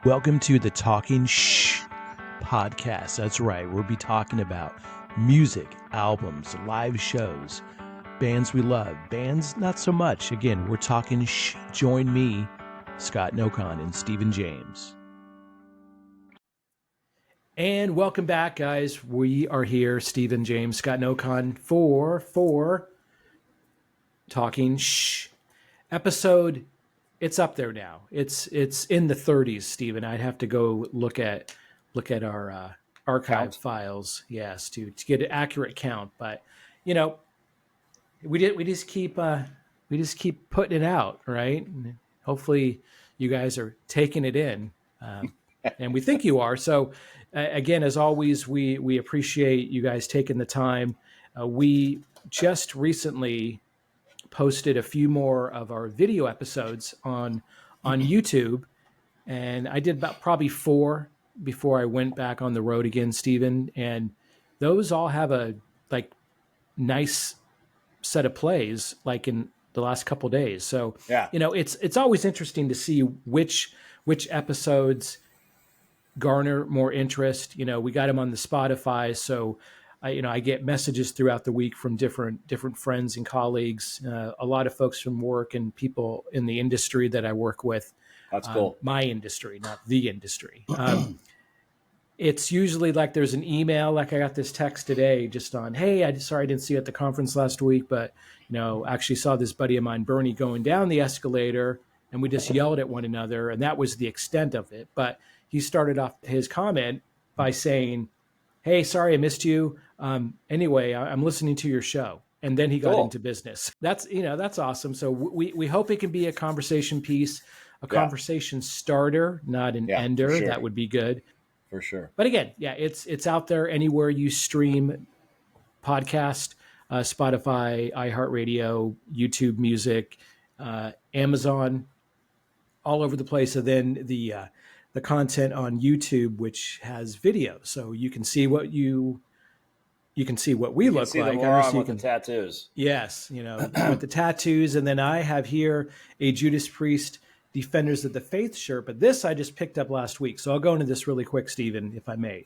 Welcome to the Talking Shh podcast. That's right. We'll be talking about music, albums, live shows, bands we love, bands not so much. Again, we're talking shh. Join me, Scott Nokon, and Stephen James. And welcome back, guys. We are here, Stephen James, Scott Nokon, for Talking Shh episode. It's up there now. It's in the 30s, Stephen. I'd have to go look at our archive files, yes, to get an accurate count. But we just keep putting it out, right? And hopefully, you guys are taking it in, and we think you are. So, again, as always, we appreciate you guys taking the time. We just recently posted a few more of our video episodes on YouTube, and I did about probably 4 before I went back on the road again, Stephen, and those all have a nice set of plays like in the last couple of days. So yeah, it's always interesting to see which episodes garner more interest. We got them on the Spotify, so I get messages throughout the week from different friends and colleagues, a lot of folks from work and people in the industry that I work with. That's cool. My industry, not the industry. It's usually like there's an email, like I got this text today just on, hey, sorry I didn't see you at the conference last week, but actually saw this buddy of mine, Bernie, going down the escalator, and we just yelled at one another, and that was the extent of it. But he started off his comment by saying, hey, sorry I missed you. Anyway, I'm listening to your show. And then he got into business. That's awesome. So we hope it can be a conversation piece, a conversation starter, not an ender. Sure. That would be good. For sure. But again, it's out there anywhere you stream podcast, Spotify, iHeartRadio, YouTube Music, Amazon, all over the place. And then the content on YouTube, which has video, so you can see what we look like. The moron with the tattoos. Yes, with the tattoos, and then I have here a Judas Priest Defenders of the Faith shirt. But this I just picked up last week, so I'll go into this really quick, Stephen, if I may.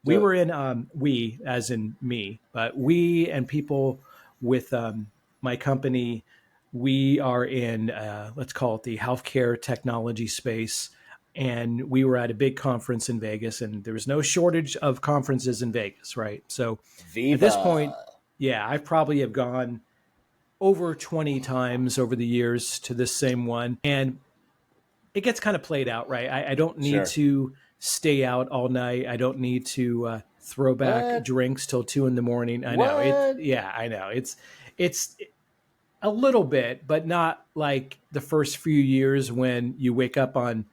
We were in we, as in me, but we and people with my company. We are in let's call it the healthcare technology space. And we were at a big conference in Vegas, and there was no shortage of conferences in Vegas, right? So At this point, I probably have gone over 20 times over the years to this same one. And it gets kind of played out, right? I don't need to stay out all night. I don't need to throw back drinks till 2 a.m. I know. I know. It's a little bit, but not like the first few years when you wake up on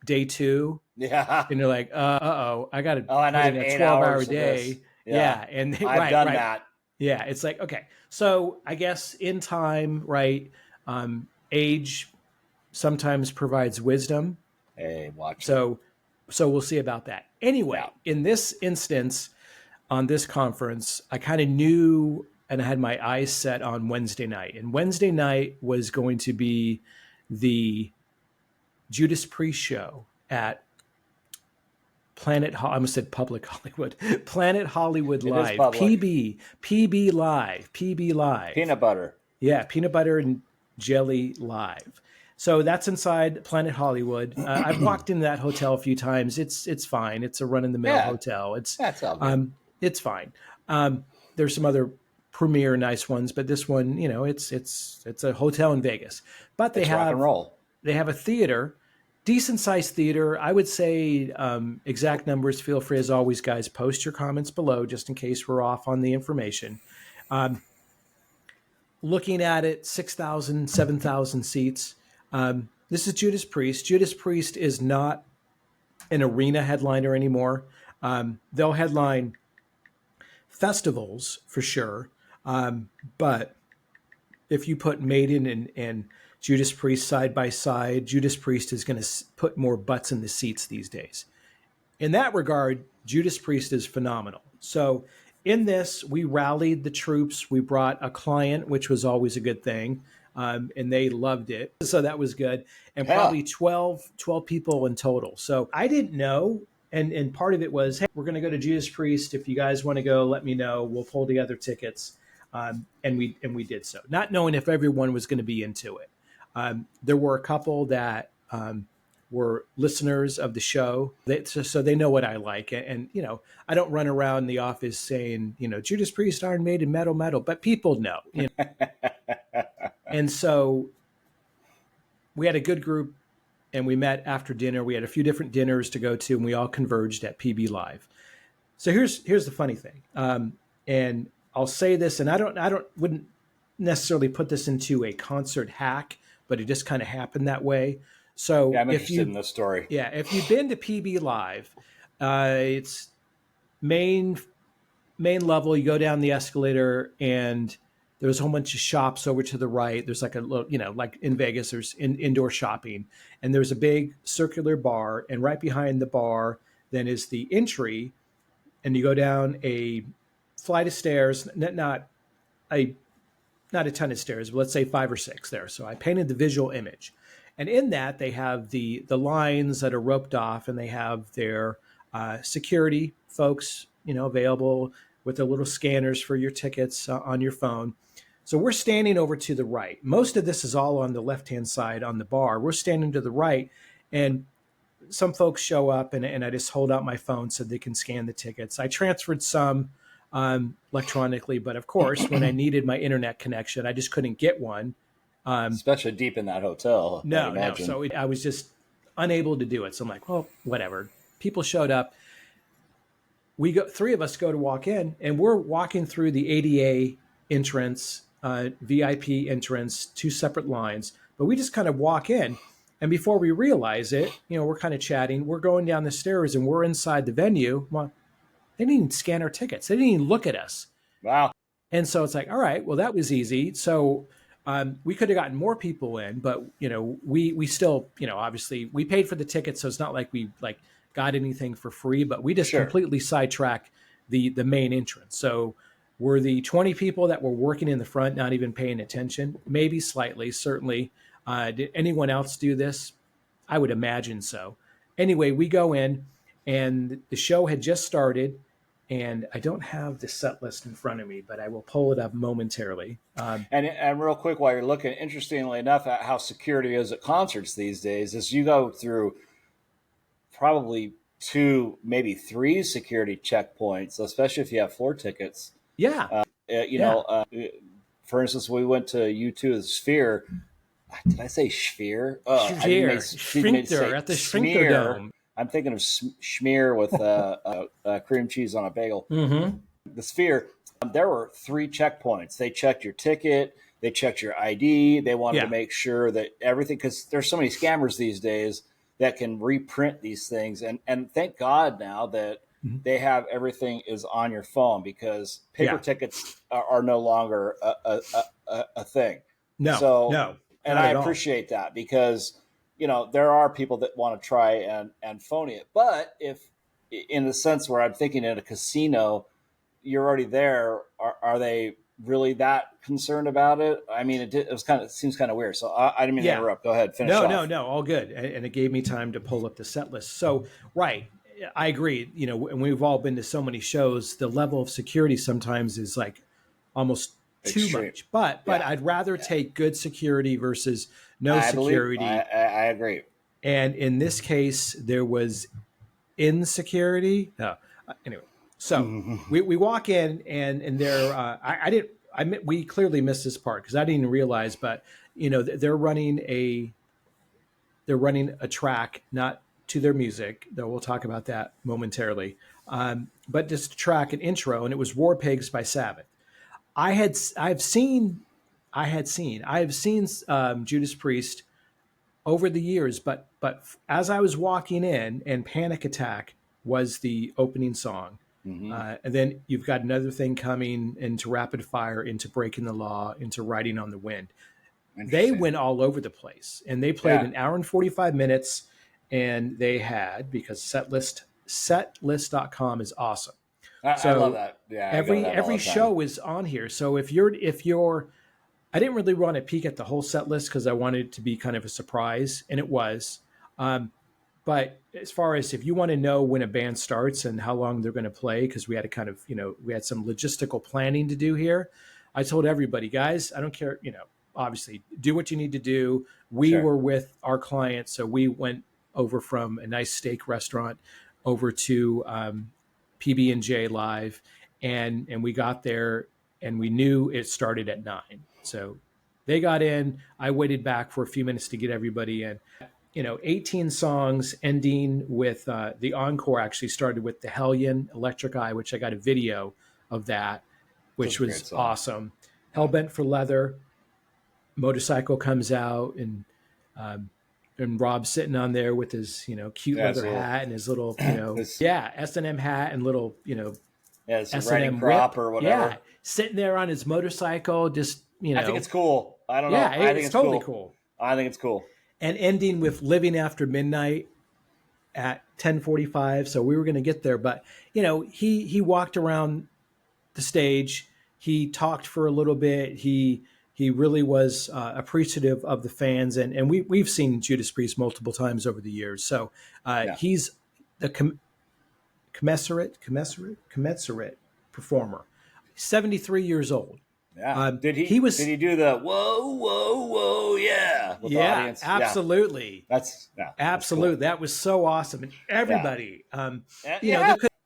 day 2, and you're like, I got to put in a 12-hour day. And I've done that. Yeah, it's like, okay. So I guess in time, right, age sometimes provides wisdom. Hey, watch. So we'll see about that. Anyway, in this instance, on this conference, I kind of knew, and I had my eyes set on Wednesday night. And Wednesday night was going to be the Judas Priest show at Planet Hollywood Live, PB Live. Peanut butter. Yeah, Peanut Butter and Jelly Live. So that's inside Planet Hollywood. I've walked into that hotel a few times. It's fine. It's a run-in-the-mill hotel. It's fine. There's some other premier nice ones, but this one, it's a hotel in Vegas. But they have rock and roll. They have a theater, decent sized theater. I would say exact numbers. Feel free, as always, guys, post your comments below just in case we're off on the information. Looking at it, 6,000, 7,000 seats. This is Judas Priest. Judas Priest is not an arena headliner anymore. They'll headline festivals for sure. But if you put Maiden and Judas Priest side by side, Judas Priest is going to put more butts in the seats these days. In that regard, Judas Priest is phenomenal. So in this, we rallied the troops. We brought a client, which was always a good thing. and they loved it. So that was good. And Yeah. probably 12 people in total. So I didn't know. And part of it was, hey, we're going to go to Judas Priest. If you guys want to go, let me know. We'll pull together tickets. And we did so, not knowing if everyone was going to be into it. There were a couple that were listeners of the show, so they know what I like. And I don't run around the office saying, Judas Priest, Iron Maiden, metal, but people know. And so we had a good group, and we met after dinner. We had a few different dinners to go to, and we all converged at PB Live. So here's the funny thing, and I'll say this, and I wouldn't necessarily put this into a concert hack, but it just kind of happened that way. So I'm interested in this story. Yeah, if you've been to PB Live, it's main level. You go down the escalator, and there's a whole bunch of shops over to the right. There's like a little, like in Vegas, there's indoor shopping, and there's a big circular bar, and right behind the bar then is the entry, and you go down a flight of stairs, not a ton of stairs, but let's say 5 or 6 there. So I painted the visual image. And in that, they have the lines that are roped off, and they have their security folks, available with their little scanners for your tickets on your phone. So we're standing over to the right. Most of this is all on the left-hand side on the bar. We're standing to the right, and some folks show up, and I just hold out my phone so they can scan the tickets. I transferred some electronically, but of course, when I needed my internet connection, I just couldn't get one. Especially deep in that hotel. No. So I was just unable to do it. So I'm like, well, whatever. People showed up. 3 of us go to walk in, and we're walking through the ADA entrance, VIP entrance, 2 separate lines. But we just kind of walk in, and before we realize it, we're kind of chatting. We're going down the stairs, and we're inside the venue. Well, they didn't even scan our tickets. They didn't even look at us. Wow. And so it's like, all right, well, that was easy. So we could have gotten more people in, but we still, obviously we paid for the tickets, so it's not like we got anything for free, but we just completely sidetracked the main entrance. So were the 20 people that were working in the front not even paying attention? Maybe slightly, certainly. Did anyone else do this? I would imagine so. Anyway, we go in, and the show had just started. And I don't have the set list in front of me, but I will pull it up momentarily. And real quick, while you're looking, interestingly enough, at how security is at concerts these days, is you go through probably 2, maybe 3 security checkpoints, especially if you have floor tickets. Yeah. For instance, we went to U2 the Sphere. Did I say Sphere? Sphincter at the Sphincter Dome. I'm thinking of schmear with cream cheese on a bagel. Mm-hmm. The Sphere, there were 3 checkpoints. They checked your ticket. They checked your ID. They wanted to make sure that everything, because there's so many scammers these days that can reprint these things. And thank God now that they have everything is on your phone, because paper tickets are no longer a thing. No. And I appreciate that, because there are people that want to try and phony it. But if, in the sense where I'm thinking in a casino, you're already there, are they really that concerned about it? I mean, it seems kind of weird. So I didn't mean to interrupt. Go ahead, finish off. No, all good. And it gave me time to pull up the set list. So, right, I agree. And we've all been to so many shows, the level of security sometimes is like almost too much. But I'd rather take good security versus no security. I agree. And in this case, there was insecurity. Anyway, so we walk in, and there, we clearly missed this part because I didn't even realize, but they're running a track, not to their music, though we'll talk about that momentarily. But just a track, an intro, and it was War Pigs by Sabbath. I've seen Judas Priest over the years, but as I was walking in, and Panic Attack was the opening song, and then you've got another thing coming into Rapid Fire, into Breaking the Law, into Riding on the Wind. They went all over the place, and they played an hour and 45 minutes, and they had, because setlist.com is awesome. I love that. Yeah, every show is on here. So if you're I didn't really want to peek at the whole set list because I wanted it to be kind of a surprise, and it was. But as far as if you want to know when a band starts and how long they're going to play, because we had to kind of, we had some logistical planning to do here. I told everybody, guys, I don't care, obviously do what you need to do. We Sure. were with our client. So we went over from a nice steak restaurant over to PB&J Live. And we got there and we knew it started at 9. So they got in. I waited back for a few minutes to get everybody in. 18 songs ending with the encore actually started with the Hellion Electric Eye, which I got a video of that, which was awesome. Hellbent for Leather, Motorcycle comes out, and Rob's sitting on there with his, cute leather hat and his little, S&M hat and little, S&M crop or whatever. Yeah, sitting there on his motorcycle, just, I think it's cool. I don't know. Yeah, I think it's totally cool. I think it's cool. And ending with Living After Midnight at 10:45. So we were going to get there, but he walked around the stage. He talked for a little bit. He really was appreciative of the fans, and we've seen Judas Priest multiple times over the years. So he's the commensurate performer. 73 years old. Yeah. Did he do the whoa, whoa, whoa, yeah? With the audience? Absolutely. Absolutely. Cool. That was so awesome. And everybody,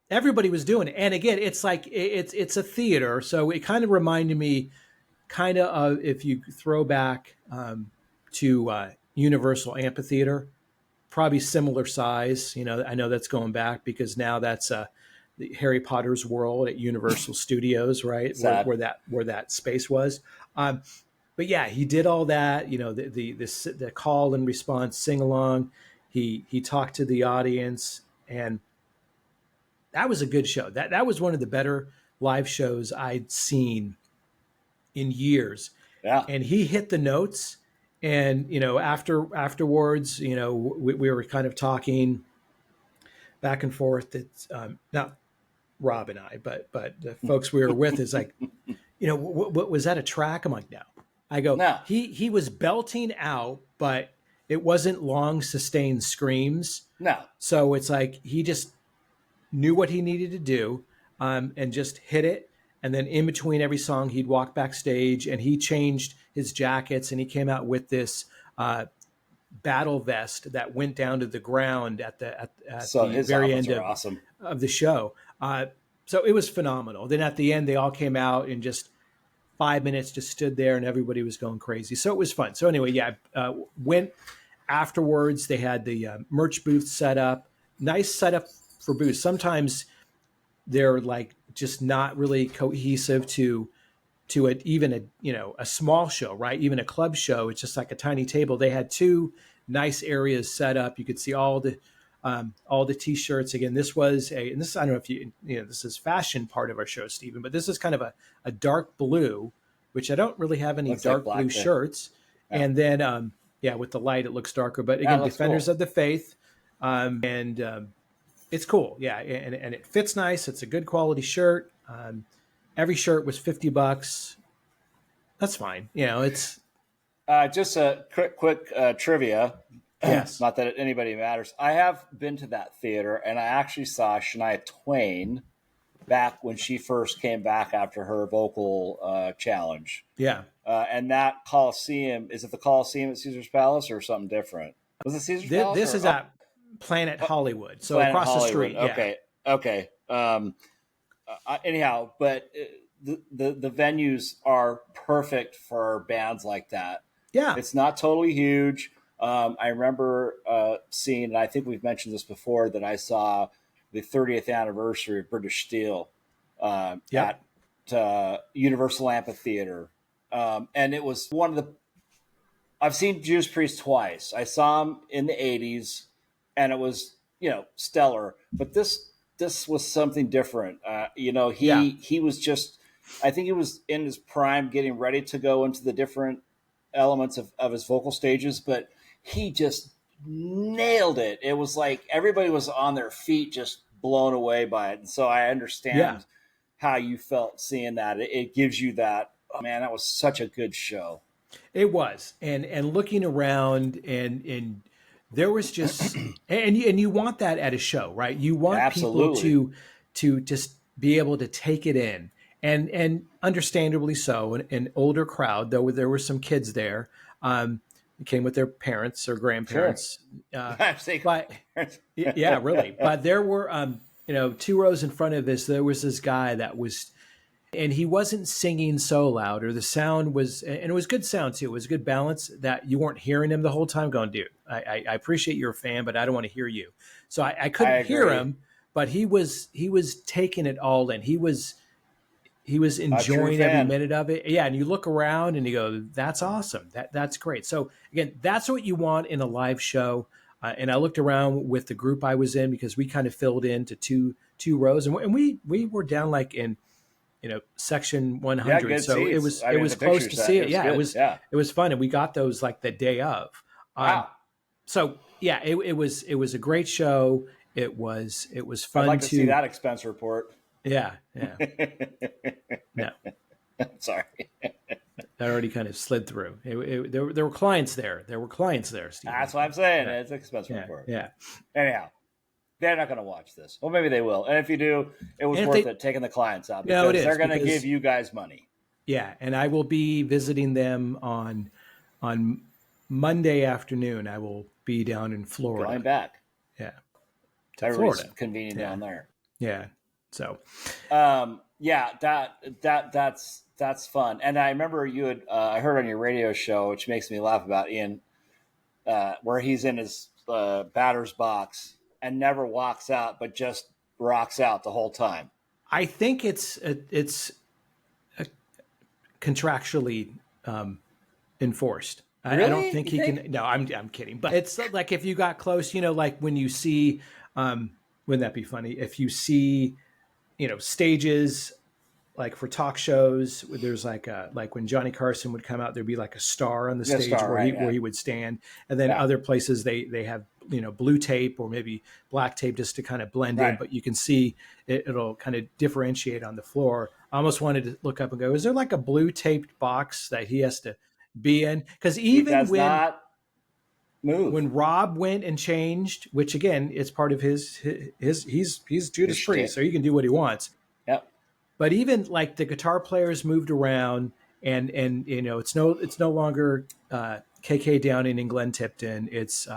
everybody was doing it. And again, it's like, it's a theater. So it kind of reminded me of, if you throw back to Universal Amphitheater, probably similar size. I know that's going back because now that's the Harry Potter's world at Universal Studios, right? Where that space was. But yeah, he did all that, the call and response sing along. He talked to the audience, and that was a good show. That was one of the better live shows I'd seen in years. Yeah. And he hit the notes, and afterwards, we were kind of talking back and forth. It's not Rob and I, but the folks we were with is like, what was that, a track? I'm like, no. I go, no. He was belting out, but it wasn't long sustained screams. No. So it's like he just knew what he needed to do, and just hit it. And then in between every song, he'd walk backstage and he changed his jackets, and he came out with this battle vest that went down to the ground at the very end of the show. So it was phenomenal. Then at the end, they all came out and just 5 minutes just stood there, and everybody was going crazy. So it was fun. So anyway, went afterwards. They had the merch booth set up. Nice setup for booths. Sometimes they're like just not really cohesive to even a small show, right? Even a club show. It's just like a tiny table. They had 2 nice areas set up. You could see all the T-shirts. Again, this was I don't know if this is fashion part of our show, Stephen, but this is kind of a dark blue, which I don't really have any dark blue shirts. Yeah. And then, with the light, it looks darker, but again, Defenders of the Faith. It's cool. Yeah. And it fits nice. It's a good quality shirt. Every shirt was $50. That's fine. It's just a quick trivia. Yes. Not that anybody matters. I have been to that theater, and I actually saw Shania Twain back when she first came back after her vocal challenge. Yeah. And that Coliseum, is it the Coliseum at Caesar's Palace or something different? Was it Caesar's Palace? This is at Planet Hollywood. So Planet across Hollywood. the street. Okay. Yeah. Okay. Anyhow, but the venues are perfect for bands like that. Yeah. It's not totally huge. I remember seeing, and I think we've mentioned this before, that I saw the 30th anniversary of British Steel at Universal Amphitheater. And it was one of the, I've seen Judas Priest twice. I saw him in the 80s, and it was, stellar. But this was something different. He was just, I think he was in his prime, getting ready to go into the different elements of his vocal stages, but he just nailed it. It was like everybody was on their feet, just blown away by it. And so I understand how you felt seeing that. It gives you that Oh, man, that was such a good show. It was, and looking around, and there was just, and you want that at a show, right? You want people Absolutely. to just be able to take it in, and understandably so, an older crowd, though there were some kids there, came with their parents or Sure. grandparents, I'm saying, but yeah, really. But there were, 2 rows in front of us, there was this guy that was, and he wasn't singing so loud, or the sound was, and it was good sound too. It was good balance that you weren't hearing him the whole time going, dude, I appreciate you're a fan, but I don't want to hear you. So I I couldn't hear agree. him, but he was taking it all in. He was A true enjoying every fan. minute of it. Yeah, and you look around and you go, "That's awesome. That's great." So again, that's what you want in a live show. And I looked around with the group I was in, because we kind of filled into two rows, and we were down like in section Yeah, 100. good So it seats. was I it mean, was the close pictures to that see it it. was Yeah, it good. was Yeah. it was fun, and we got those like the day of. Wow. So yeah, it was a great show. It was I'd fun like to see to. that expense report. Yeah. No, Sorry. that already kind of slid through. There were clients there. There were clients there, Stephen. That's what I'm saying. Yeah, It's an expense yeah, report. yeah. Anyhow, they're not going to watch this. Well, maybe they will. And if you do, it was And if worth they, it taking the clients out, no, it because they're is going to give because you guys money. yeah, and I will be visiting them on Monday afternoon. I will be down in Going Florida. back. Yeah, to Everybody's Florida. convening Yeah, down there. yeah. So Yeah, that's fun. And I remember you had I heard on your radio show, which makes me laugh about Ian, where he's in his batter's box and never walks out, but just rocks out the whole time. I think it's contractually enforced. I don't Really? think You he think? can. No, I'm kidding. But it's like if you got close, like when you see, wouldn't that be funny? If you see, stages like for talk shows, there's like when Johnny Carson would come out, there'd be like a star on the Good stage star, where right? he Yeah. where he would stand, and then Yeah. other places they have blue tape or maybe black tape just to kind of blend in, Right. but you can see it'll kind of differentiate on the floor. I almost wanted to look up and go, is there like a blue taped box that he has to be in? Because He even does when not move. when Rob went and changed, which again, it's part of his he's His Judas Priest, shtick. so he can do what he wants. Yep. But even like the guitar players moved around, and it's no longer KK Downing and Glenn Tipton. It's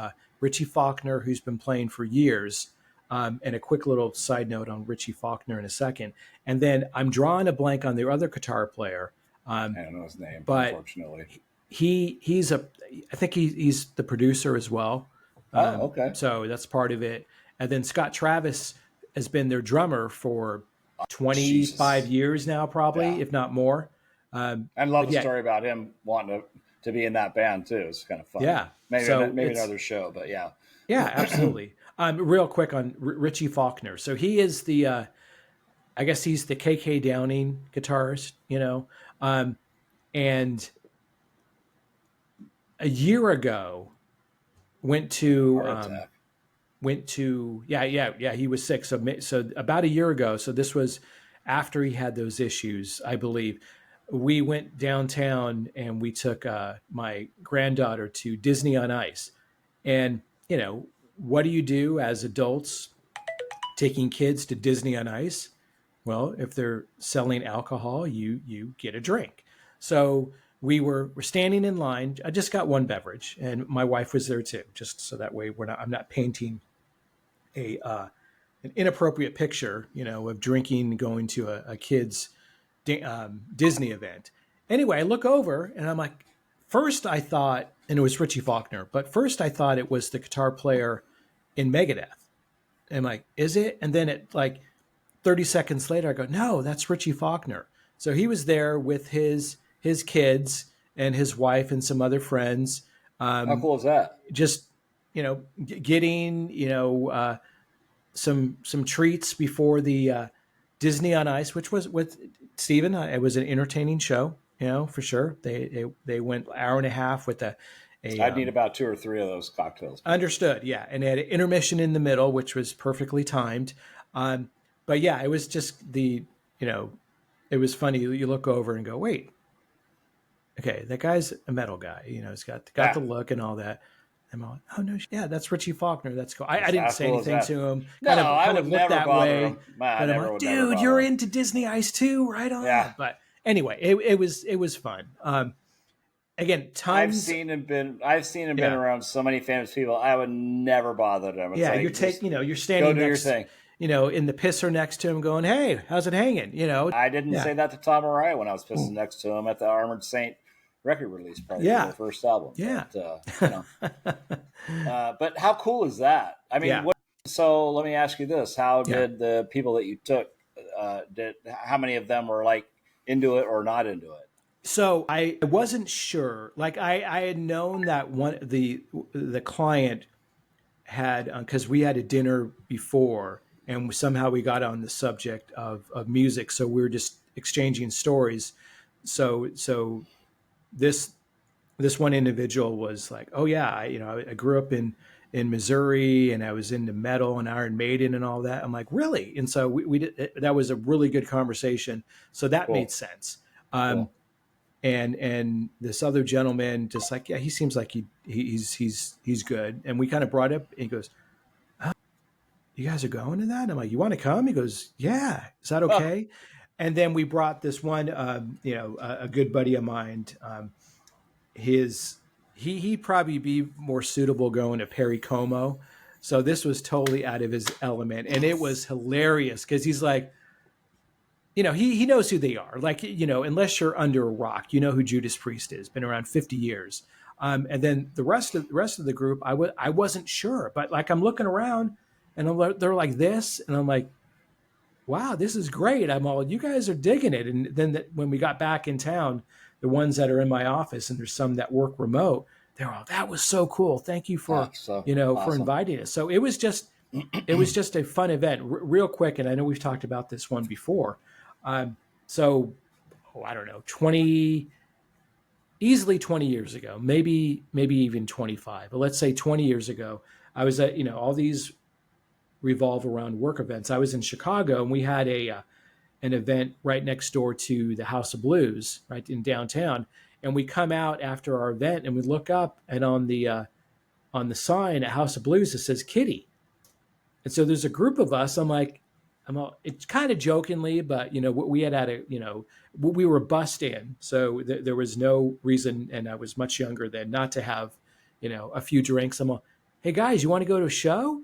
Richie Faulkner, who's been playing for years. And a quick little side note on Richie Faulkner in a second. And then I'm drawing a blank on the other guitar player. I don't know his name, But unfortunately. I think he's the producer as well. Oh, okay. So that's part of it. And then Scott Travis has been their drummer for 25 Jesus. years now, probably, Yeah. if not more. I love But the yeah, story about him wanting to be in that band too. It's kind of fun. yeah. Maybe So maybe another show, but yeah. yeah, absolutely. Real quick on Richie Faulkner. So he is I guess he's the KK Downing guitarist, and a year ago went to Heart attack. he was sick. So about a year ago, so this was after he had those issues, I believe. We went downtown and we took my granddaughter to Disney on Ice. And what do you do as adults taking kids to Disney on Ice? Well, if they're selling alcohol, you get a drink. So we're standing in line. I just got one beverage, and my wife was there too, just so that way I'm not painting an inappropriate picture, of drinking and going to a kid's Disney event. Anyway, I look over and I'm like, first I thought, and it was Richie Faulkner, but first I thought it was the guitar player in Megadeth. And I'm like, is it? And then it like 30 seconds later, I go, no, that's Richie Faulkner. So he was there with his kids and his wife and some other friends. How cool is that? Just, getting, some treats before the Disney on Ice, which was with Steven. It was an entertaining show, for sure. They went an hour and a half with I'd need about 2 or 3 of those cocktails. Understood, yeah. And they had an intermission in the middle, which was perfectly timed. But yeah, it was just it was funny. You look over and go, wait, okay, that guy's a metal guy. He's got the look and all that. I'm all, oh no, yeah, that's Richie Faulkner. That's cool. I didn't How say cool is anything that? to him. No, Kind I of would looked never that bother way, him. I but I'm never like, would never dude, bother you're him. into Disney Ice too, right Yeah. on. But anyway, it was fun. Again, I've tons. seen him been Yeah, around so many famous people. I would never bother them. It's yeah. like, just You're go standing do your next, thing. in the pisser next to him, going, hey, how's it hanging? I didn't Yeah, say that to Tom Araya when I was pissing next to him at the Armored Saint record release party for their yeah, first album. yeah, But how cool is that? I mean, yeah. so let me ask you this: how Yeah. did the people that you took? How many of them were like into it or not into it? So I wasn't sure. Like I had known that the client had, because we had a dinner before, and somehow we got on the subject of music. So we were just exchanging stories. So this this one individual was like, oh yeah, I grew up in Missouri, and I was into metal and Iron Maiden and all that. I'm like, really? And so we did. That was a really good conversation. So that made Cool, sense. cool. And this other gentleman just like, yeah, he seems like he's good. And we kind of brought up, and he goes, oh, you guys are going to that? And I'm like, you want to come? He goes, yeah, is that okay? And then we brought this one, a good buddy of mine. His he'd probably be more suitable going to Perry Como. So this was totally out of his element, and it was hilarious because he's like, he knows who they are. Like, unless you're under a rock, you know who Judas Priest is. Been around 50 years. And then the rest of the group, I wasn't sure, but like I'm looking around, and they're like this, and I'm like, wow, this is great. I'm all, you guys are digging it. And then when we got back in town, the ones that are in my office, and there's some that work remote, they're all, that was so cool. Thank you for So for awesome. inviting us. So it was just a fun event. Real quick, and I know we've talked about this one before. So, I don't know, easily 20 years ago, maybe even 25, but let's say 20 years ago, I was at, all these revolve around work events. I was in Chicago, and we had an event right next door to the House of Blues, right in downtown. And we come out after our event, and we look up, and on the sign at House of Blues, it says Kitty. And so there's a group of us. It's kind of jokingly, but we had we were bussed in, so there was no reason, and I was much younger then, not to have, a few drinks. I'm all, hey guys, you want to go to a show?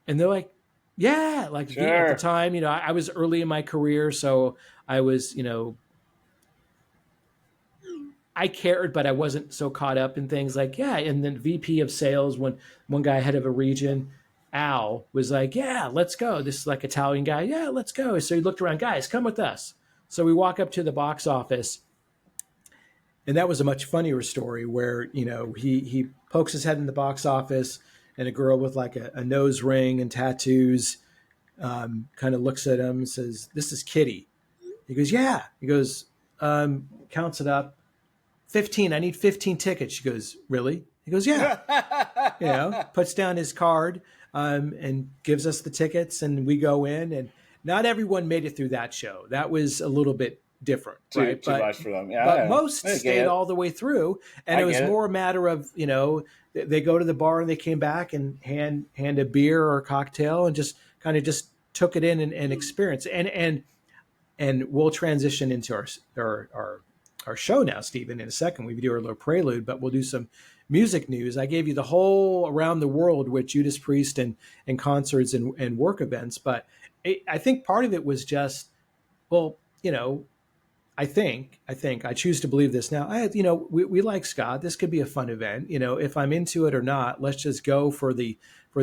And they're like, yeah. Like at the Sure. time, I was early in my career, so I was, I cared, but I wasn't so caught up in things like, yeah. And then VP of sales, one guy head of a region, Al, was like, yeah, let's go. This is like Italian guy. Yeah, let's go. So he looked around, guys, come with us. So we walk up to the box office, and that was a much funnier story where, he pokes his head in the box office, and a girl with like a nose ring and tattoos kind of looks at him and says, this is Kitty. He goes, yeah. He goes, counts it up. 15. I need 15 tickets. She goes, really? He goes, yeah. Puts down his card and gives us the tickets, and we go in. And not everyone made it through that show. That was a little bit different, right? Too much for them. Yeah, but most stayed all the way through, and it was more a matter of, they go to the bar and they came back and hand a beer or a cocktail and just kind of just took it in and experience. And we'll transition into our show now, Stephen, in a second. We do our little prelude, but we'll do some music news. I gave you the whole around the world with Judas Priest and concerts and work events, but I think part of it was just, well, I choose to believe this now. We like Scott. This could be a fun event. If I'm into it or not, let's just go for the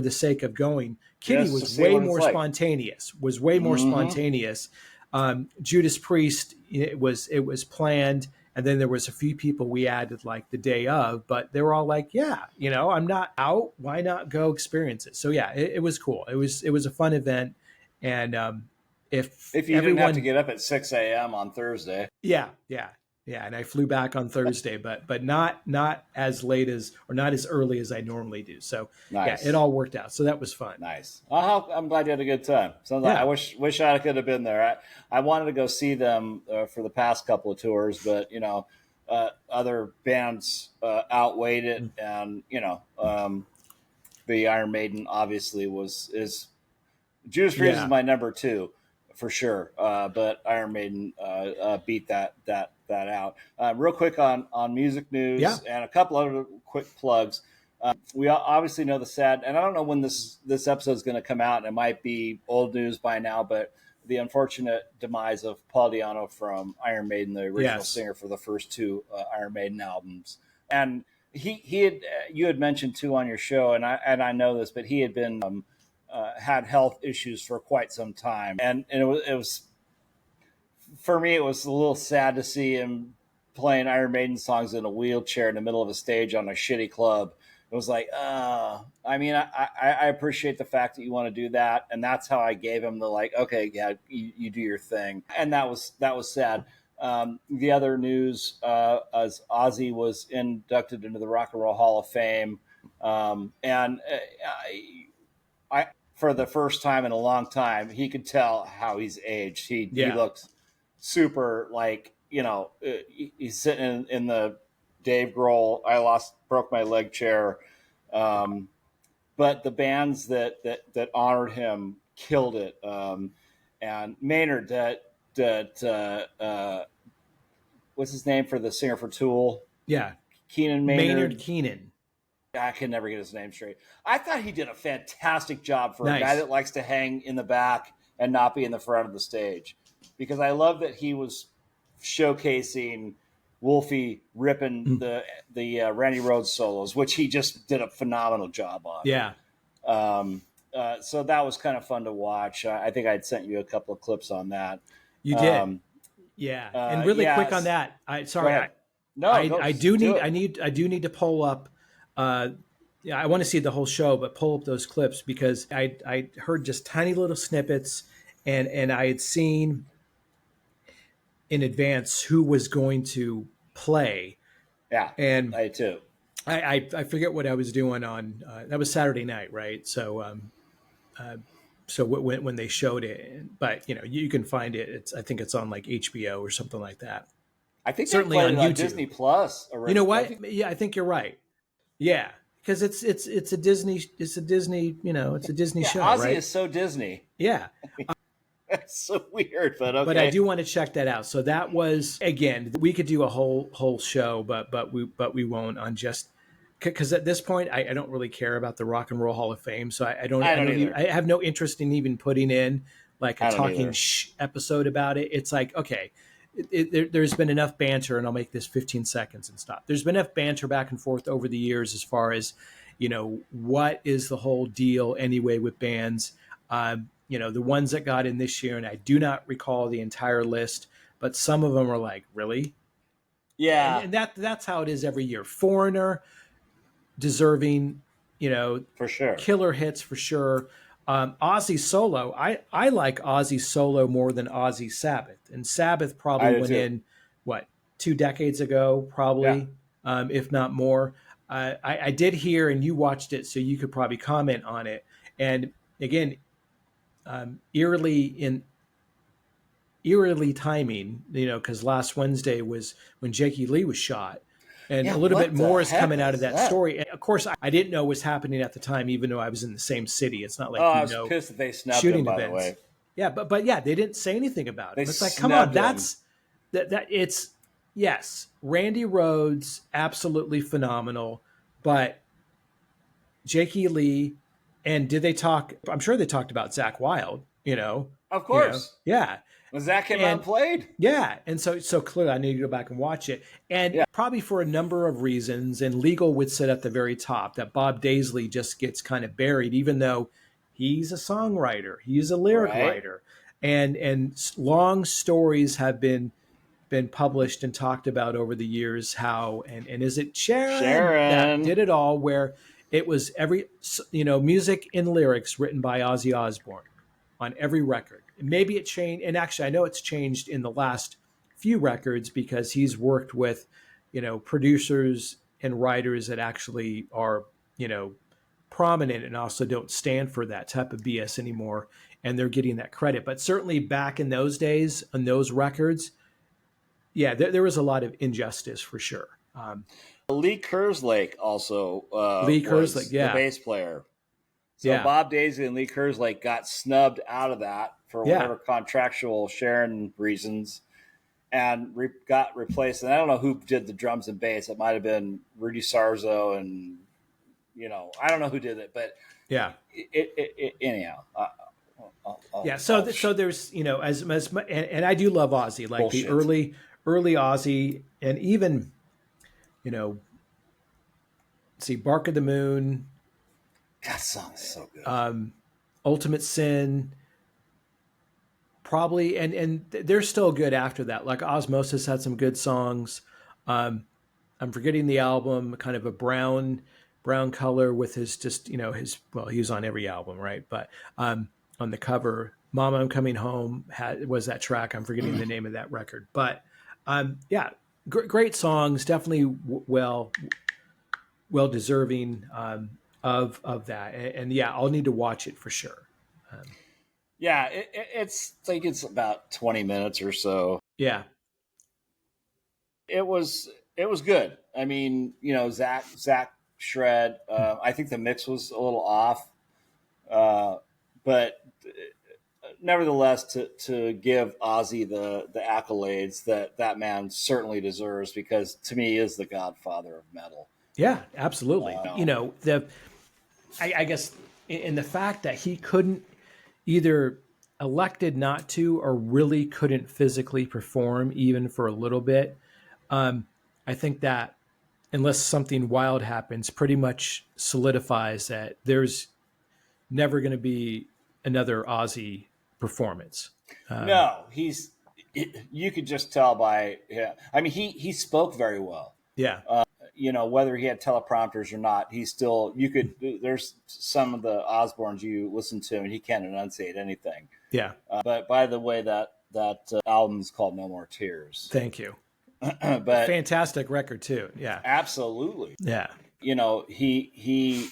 sake of going. Kitty was way more spontaneous. Judas Priest, it was planned, and then there was a few people we added like the day of, but they were all like, yeah, I'm not out. Why not go experience it? So yeah, it was cool. It was a fun event, and if you didn't have to get up at 6 a.m. on Thursday. Yeah. And I flew back on Thursday, but not as late or not as early as I normally do. So nice. Yeah, it all worked out. So that was fun. Nice. I'm glad you had a good time. Sounds like I wish I could have been there. I wanted to go see them for the past couple of tours, but other bands outweighed it, and the Iron Maiden obviously is Judas Priest is my number two for sure, but Iron Maiden beat that out. Real quick on music news and a couple other quick plugs. We obviously know the sad, and I don't know when this episode is going to come out, and it might be old news by now, but the unfortunate demise of Paul Di'Anno from Iron Maiden, the original singer for the first two Iron Maiden albums. And he had, you had mentioned too on your show, and I know this, but he had been had health issues for quite some time, and it was for me, it was a little sad to see him playing Iron Maiden songs in a wheelchair in the middle of a stage on a shitty club. It was like, I mean, I appreciate the fact that you want to do that, and that's how I gave him the like, okay, yeah, you do your thing, and that was sad. The other news, as Ozzy was inducted into the Rock and Roll Hall of Fame, and I for the first time in a long time, he could tell how he's aged. He looked super like, he's sitting in the Dave Grohl broke my leg chair. But the bands that honored him killed it. And Maynard, what's his name for the singer for Tool? Yeah. Keenan Maynard Keenan. I can never get his name straight. I thought he did a fantastic job for a guy that likes to hang in the back and not be in the front of the stage. Because I love that he was showcasing Wolfie ripping the Randy Rhoads solos, which he just did a phenomenal job on. Yeah. So that was kind of fun to watch. I think I'd sent you a couple of clips on that. You did. Yeah. And really quick on that. I do need to pull up. I want to see the whole show, but pull up those clips because I heard just tiny little snippets, and I had seen in advance who was going to play. Yeah, and I too. I forget what I was doing on that was Saturday night, right? So when they showed it, but you can find it. I think it's on like HBO or something like that. I think certainly on YouTube. Disney Plus. Already. You know what? I think you're right. Yeah, because it's a Disney it's a Disney show. Ozzy right? is so Disney. Yeah. That's so weird, but okay. But I do want to check that out. So that was, again, we could do a whole show, but we won't on just because at this point I don't really care about the Rock and Roll Hall of Fame, so I have no interest in even putting in like a talking episode about it. It's like, okay, there's been enough banter, and I'll make this 15 seconds and stop. There's been enough banter back and forth over the years as far as what is the whole deal anyway with bands. The ones that got in this year, and I do not recall the entire list, but some of them are like, really? Yeah. And that's how it is every year. Foreigner, deserving, for sure. Killer hits for sure. Ozzy solo, I like Ozzy solo more than Ozzy Sabbath. And Sabbath probably went in, 2 decades ago, probably, if not more. I did hear, and you watched it, so you could probably comment on it. And again, eerily timing, because last Wednesday was when Jakey Lee was shot, and a little bit more is coming out of that story. And of course, I didn't know what was happening at the time, even though I was in the same city. It's not like I was pissed that they snubbed shooting him, events. By the way. Yeah, but yeah, they didn't say anything about it. It's like, come on, that it's yes, Randy Rhoads, absolutely phenomenal, but Jakey Lee. And did they talk? I'm sure they talked about Zakk Wylde, Of course. Yeah. Was Zakk came out and played? Yeah. And so clearly I need to go back and watch it. And probably for a number of reasons, and legal would sit at the very top, that Bob Daisley just gets kind of buried, even though he's a songwriter, he's a lyric writer. And long stories have been published and talked about over the years how, and is it Sharon that did it all, where it was every, music and lyrics written by Ozzy Osbourne on every record. Maybe it changed, and actually I know it's changed in the last few records because he's worked with, producers and writers that actually are, prominent and also don't stand for that type of BS anymore, and they're getting that credit. But certainly back in those days, on those records, yeah, there was a lot of injustice for sure. Lee Kerslake also Lee was Kerslake, the yeah, bass player. So yeah, Bob Daisy and Lee Kerslake got snubbed out of that for yeah. whatever contractual sharing reasons, and got replaced. And I don't know who did the drums and bass. It might have been Rudy Sarzo, and I don't know who did it, but Yeah. Anyhow. Yeah. So there's, and I do love Ozzy, like the Bullshit. early Ozzy, and even, you know, see Bark of the Moon, That song is so good. Ultimate Sin, probably, and they're still good after that. Like Osmosis had some good songs. I'm forgetting the album, kind of a brown color with his just, he was on every album, right? But on the cover, Mama, I'm Coming Home was that track. I'm forgetting the name of that record. But yeah, great songs, definitely well deserving of that. And yeah, I'll need to watch it for sure. Yeah, it's I think it's about 20 minutes or so. Yeah. It was good. I mean, Zach shred. I think the mix was a little off, but nevertheless, to give Ozzy the accolades that man certainly deserves, because to me he is the godfather of metal. Yeah, absolutely. I guess in the fact that he couldn't either elected not to or really couldn't physically perform even for a little bit. I think that unless something wild happens, pretty much solidifies that there's never going to be another Ozzy performance. No, you could just tell by, yeah. I mean, he spoke very well. Yeah. Whether he had teleprompters or not, there's some of the Osbournes you listen to and he can't enunciate anything. Yeah. But by the way, that album is called No More Tears. Thank you. But fantastic record too. Yeah. Absolutely. Yeah. He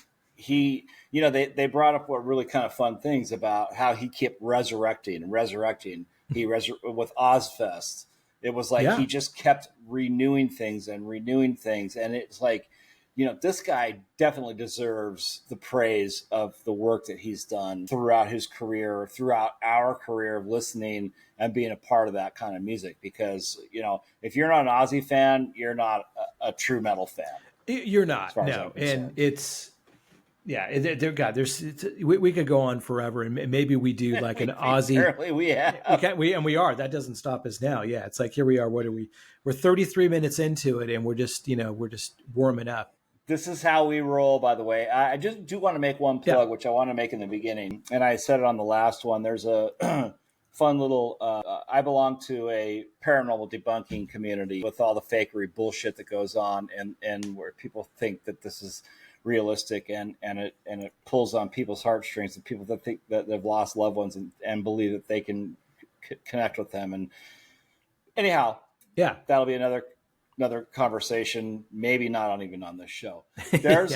they brought up what really kind of fun things about how he kept resurrecting. With Ozfest. It was like he just kept renewing things, and it's like, this guy definitely deserves the praise of the work that he's done throughout his career, throughout our career of listening and being a part of that kind of music. Because, if you're not an Ozzy fan, you're not a true metal fan. You're not, no. And it's, yeah, God, we could go on forever, and maybe we do like an Ozzy. Apparently we have. We are. That doesn't stop us now. Yeah, it's like here we are. What are we? We're 33 minutes into it, and we're just warming up. This is how we roll, by the way. I just do want to make one plug, which I want to make in the beginning, and I said it on the last one. There's a fun little. I belong to a paranormal debunking community with all the fakery bullshit that goes on, and where people think that this is realistic, and it pulls on people's heartstrings, and people that think that they've lost loved ones and believe that they can connect with them. And anyhow, that'll be another conversation, maybe not even on this show. There's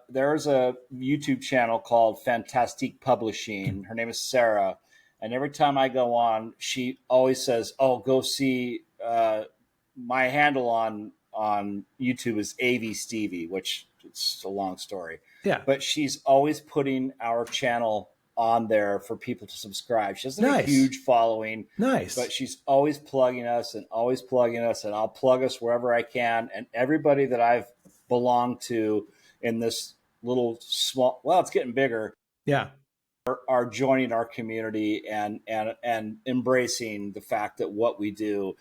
there's a YouTube channel called Fantastique Publishing. Her name is Sarah, and every time I go on, she always says, "Oh, go see my handle on YouTube is AV Stevie," which it's a long story. Yeah. But she's always putting our channel on there for people to subscribe. She doesn't have a huge following. Nice. But she's always plugging us, and I'll plug us wherever I can. And everybody that I've belonged to in this little small, well, it's getting bigger. Yeah. Are joining our community and embracing the fact that what we do.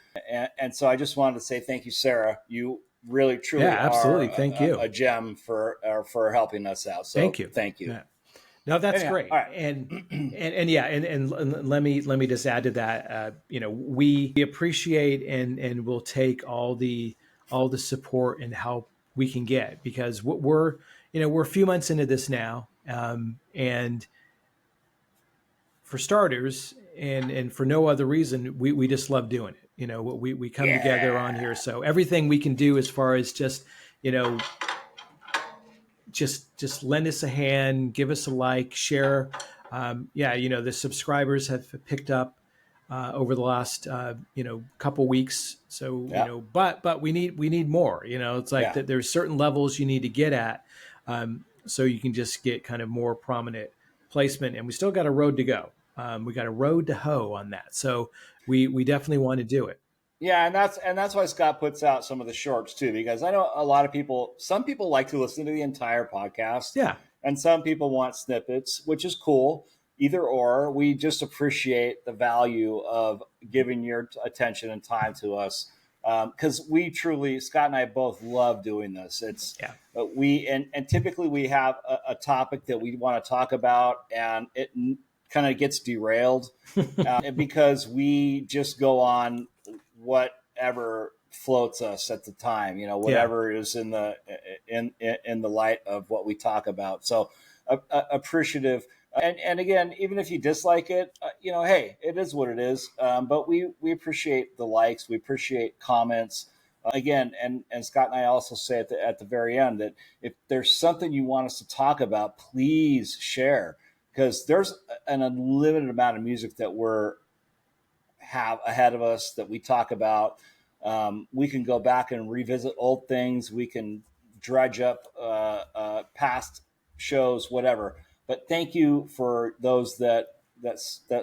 And so I just wanted to say thank you, Sarah. You really, truly absolutely. Thank you. A gem for helping us out. So thank you. Thank you. Yeah. No, that's great. All right. And let me just add to that. We appreciate and will take all the support and help we can get, because we're a few months into this now, and for starters, and for no other reason, we just love doing it. We come together on here, so everything we can do as far as just just lend us a hand, give us a like, share. The subscribers have picked up over the last couple weeks. So but we need more. It's like that. There's certain levels you need to get at, so you can just get kind of more prominent placement. And we still got a road to go. We got a road to hoe on that. So we definitely want to do it. Yeah, and that's why Scott puts out some of the shorts too, because I know a lot of people. Some people like to listen to the entire podcast. Yeah. And some people want snippets, which is cool. Either or, we just appreciate the value of giving your attention and time to us, because we truly, Scott and I both love doing this. It's and typically we have a topic that we want to talk about, and it kind of gets derailed because we just go on whatever floats us at the time, whatever is in the light of what we talk about. So appreciative. And again, even if you dislike it, hey, it is what it is. But we appreciate the likes. We appreciate comments. Again, and Scott and I also say at the very end that if there's something you want us to talk about, please share, because there's an unlimited amount of music that have ahead of us that we talk about. We can go back and revisit old things. We can dredge up past shows, whatever. But thank you for those that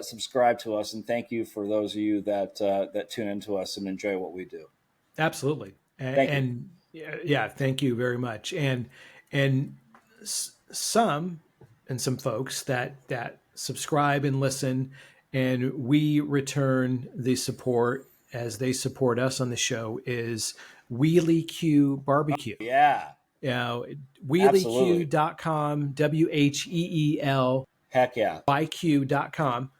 subscribe to us, and thank you for those of you that tune into us and enjoy what we do. Absolutely, thank you very much. And some folks that subscribe and listen, and we return the support as they support us on the show, is Wheelie Q Barbecue. WheelieQ.com, WHEEL. Heck yeah. YQ.com.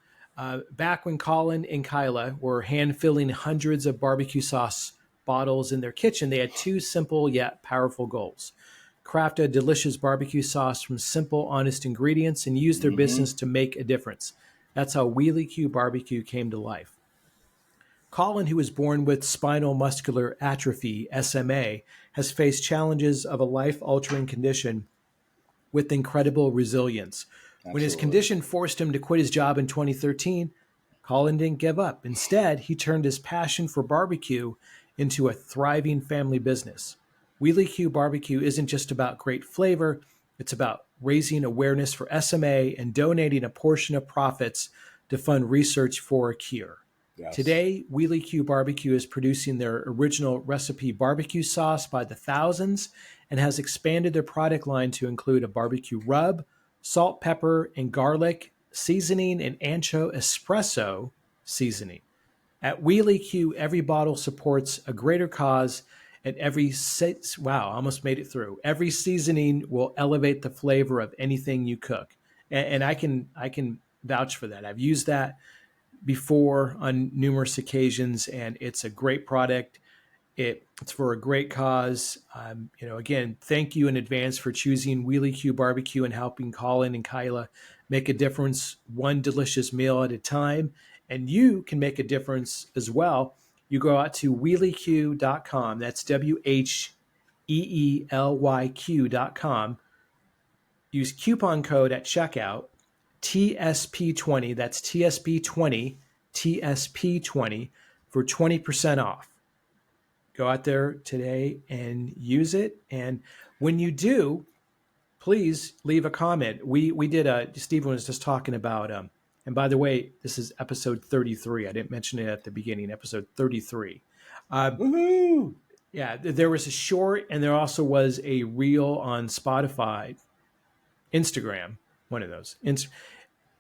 Back when Colin and Kyla were hand filling hundreds of barbecue sauce bottles in their kitchen, they had two simple yet powerful goals: craft a delicious barbecue sauce from simple, honest ingredients and use their business to make a difference. That's how Wheelie Q Barbecue came to life. Colin, who was born with spinal muscular atrophy, SMA, has faced challenges of a life-altering condition with incredible resilience. Absolutely. When his condition forced him to quit his job in 2013, Colin didn't give up. Instead, he turned his passion for barbecue into a thriving family business. Wheelie Q Barbecue isn't just about great flavor, it's about raising awareness for SMA and donating a portion of profits to fund research for a cure. Yes. Today, Wheelie Q Barbecue is producing their original recipe barbecue sauce by the thousands and has expanded their product line to include a barbecue rub, salt, pepper, and garlic seasoning, and ancho espresso seasoning. At Wheelie Q, every bottle supports a greater cause, and every seasoning will elevate the flavor of anything you cook. And I can vouch for that. I've used that before on numerous occasions, and it's a great product. It's for a great cause. Again, thank you in advance for choosing Wheelie Q Barbecue and helping Colin and Kyla make a difference one delicious meal at a time. And you can make a difference as well. You go out to WheelieQ.com. That's WHEELYQ.com. Use coupon code at checkout, TSP20. That's TSP20, TSP20 for 20% off. Go out there today and use it. And when you do, please leave a comment. Stephen was just talking about, and by the way, this is episode 33. I didn't mention it at the beginning, episode 33. Woohoo! Yeah, there was a short, and there also was a reel on Spotify, Instagram, one of those.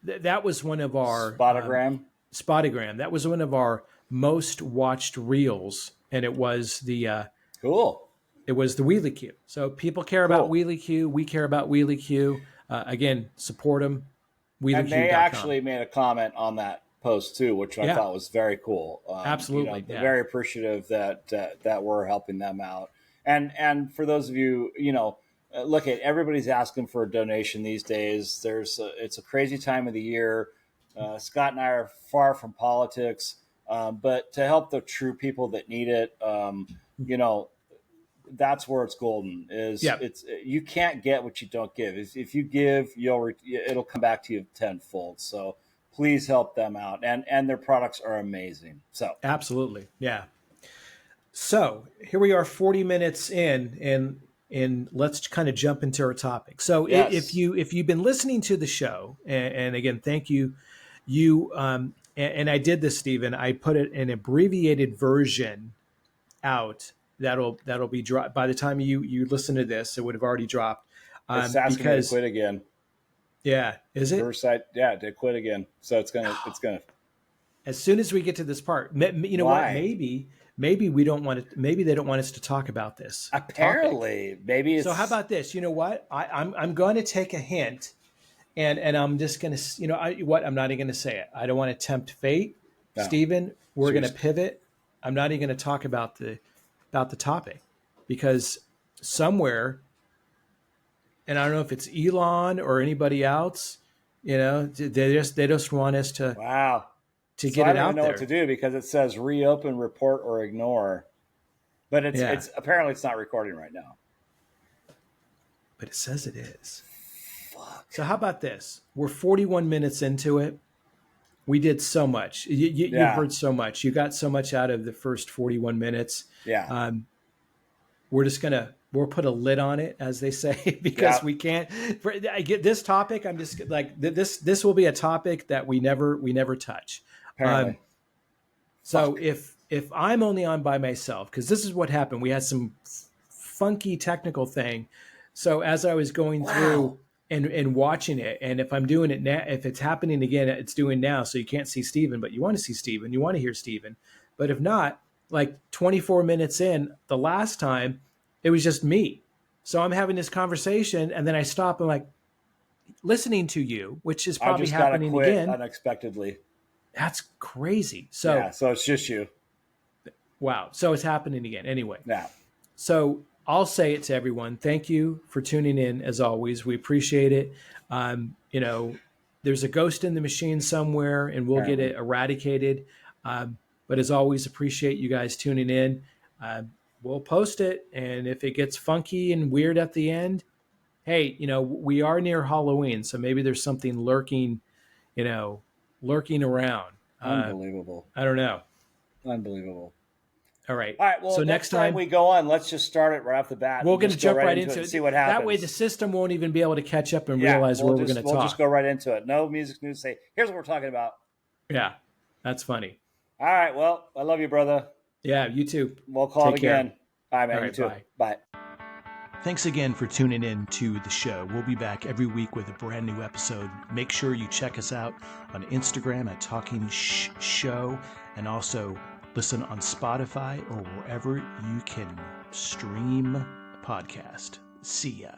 That was one of our... Spotigram. That was one of our most watched reels, and it was the... cool. It was the Wheelie Q. So people care about Wheelie Q. We care about Wheelie Q. Again, support them. WheelieQ.com. And they actually made a comment on that post too, which I thought was very cool. Absolutely, very appreciative that we're helping them out. And for those of you, look at everybody's asking for a donation these days. It's a crazy time of the year. Scott and I are far from politics, but to help the true people that need it, that's where it's golden. It's you can't get what you don't give. If you give, it'll come back to you tenfold. So please help them out. And their products are amazing. So absolutely. Yeah. So here we are 40 minutes in, and let's kind of jump into our topic. So yes. if you've been listening to the show, and again, thank you, and I did this, Stephen, I put it an abbreviated version out that'll be dropped by the time you listen to this. It would have already dropped. It's asking me to quit again. Yeah, is it? Riverside, yeah, to quit again. So it's gonna. As soon as we get to this part, you know Why? what? Maybe we don't want it. Maybe they don't want us to talk about this. Apparently, topic. Maybe. It's... So how about this? You know what? I'm going to take a hint, and I'm just going to, I'm not even going to say it. I don't want to tempt fate, no. Stephen. We're going to pivot. I'm not even going to talk about the topic, because somewhere, and I don't know if it's Elon or anybody else, they just want us to to get it out there. I don't know what to do, because it says reopen, report, or ignore, but it's apparently it's not recording right now. But it says it is. Fuck. So how about this? We're 41 minutes into it. We did so much. You heard so much. You got so much out of the first 41 minutes. Yeah. We'll put a lid on it, as they say, because we can't. I get this topic. I'm just like this will be a topic that we never touch. So if I'm only on by myself, because this is what happened. We had some funky technical thing. So as I was going through and watching it, and if I'm doing it now, if it's happening again, it's doing now. So you can't see Stephen, but you want to see Stephen. You want to hear Stephen. But if not, like 24 minutes in, the last time, it was just me. So I'm having this conversation, and then I stop and like listening to you, which is probably happening again unexpectedly. That's crazy. So so it's just you. Wow. So it's happening again. Anyway. Yeah. So I'll say it to everyone. Thank you for tuning in. As always, we appreciate it. There's a ghost in the machine somewhere, and we'll get it eradicated. But as always, appreciate you guys tuning in. We'll post it, and if it gets funky and weird at the end, hey, we are near Halloween, so maybe there's something lurking around. Unbelievable. I don't know. Unbelievable. All right. Well, so next time we go on, let's just start it right off the bat. We're going to jump right into it and see what happens. That way the system won't even be able to catch up and realize where we're going to talk. We'll just go right into it. No music news. Say, here's what we're talking about. Yeah, that's funny. All right. Well, I love you, brother. Yeah, you too. We'll call it again. All right, man. You too. Bye. Thanks again for tuning in to the show. We'll be back every week with a brand new episode. Make sure you check us out on Instagram at Talking Show, and also listen on Spotify or wherever you can stream a podcast. See ya.